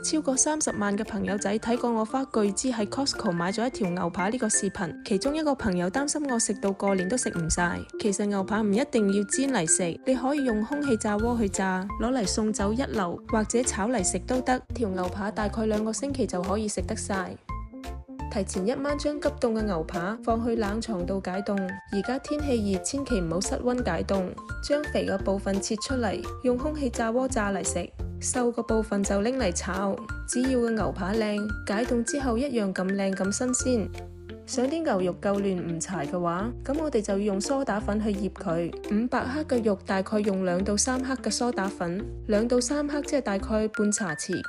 超過30萬嘅朋友仔睇過我花巨資喺 Costco 買咗一條牛扒呢個視頻，其中一個朋友擔心我食到過年都食唔晒。其實牛扒唔一定要煎嚟食，你可以用空氣炸鍋去炸，攞嚟送走一流，或者炒嚟食都得。條牛扒大概2個星期就可以食得晒。提前1晚將急凍嘅牛扒放去冷藏度解凍，而家天氣熱，千祈唔好室溫解凍。將肥嘅部分切出嚟，用空氣炸鍋炸嚟食。瘦個部分就拎嚟炒，只要個牛扒靚，解凍之後一樣咁靚咁新鮮。想啲牛肉夠嫩唔柴嘅話，咁我哋就要用梳打粉去醃佢。500克嘅肉大概用2到3克嘅梳打粉，2到3克即係大概半茶匙。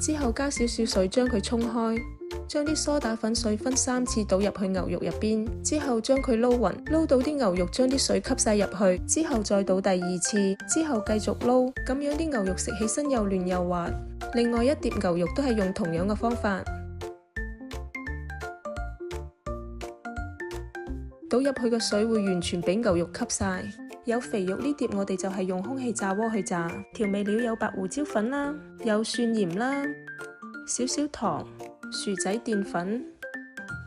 之後加少少水將佢沖開，將啲梳打粉水分3次倒入去牛肉入邊，之後將佢撈勻，撈到啲牛肉將啲水吸晒入去，之後再倒第2次，之後繼續撈，咁樣啲牛肉食起身又嫩又滑。另外一碟牛肉都係用同樣嘅方法，倒入去嘅水會完全俾牛肉吸晒。有肥肉呢碟我哋就係用空氣炸鍋去炸。調味料有白胡椒粉啦，有蒜鹽啦，少少糖、薯仔澱粉，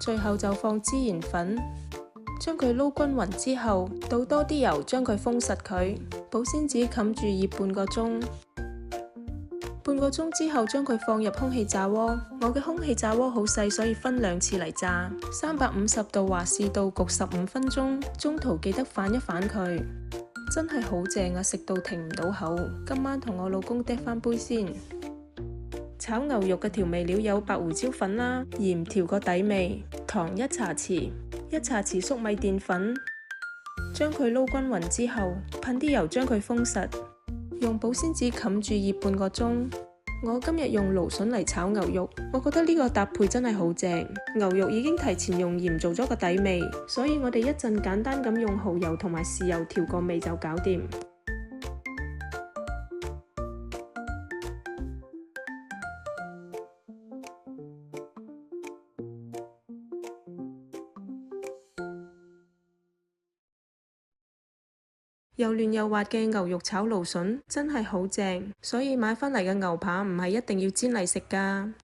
最後就放孜然粉，將佢撈均勻之後，倒多啲油將佢封實佢，保鮮紙冚住醃半個鐘。半個鐘之後將佢放入空氣炸鍋，我嘅空氣炸鍋好細，所以分2次嚟炸。350度華氏度焗15分鐘，中途記得反一反佢。真係好正啊，食到停唔到口。今晚同我老公嗒翻杯先。炒牛肉嘅調味料有白胡椒粉啦，鹽調個底味，糖1茶匙，1茶匙粟米澱粉。將佢撈均勻之後，噴啲油將佢封實，用保鮮紙冚住醃半個鐘。我今日用蘆筍嚟炒牛肉，我覺得呢個搭配真係好正。牛肉已經提前用鹽做咗個底味，所以我哋一陣簡單咁用蠔油同埋豉油調個味就搞掂。又嫩又滑嘅牛肉炒蘆筍真係好正，所以買返嚟嘅牛扒唔係一定要煎嚟食㗎。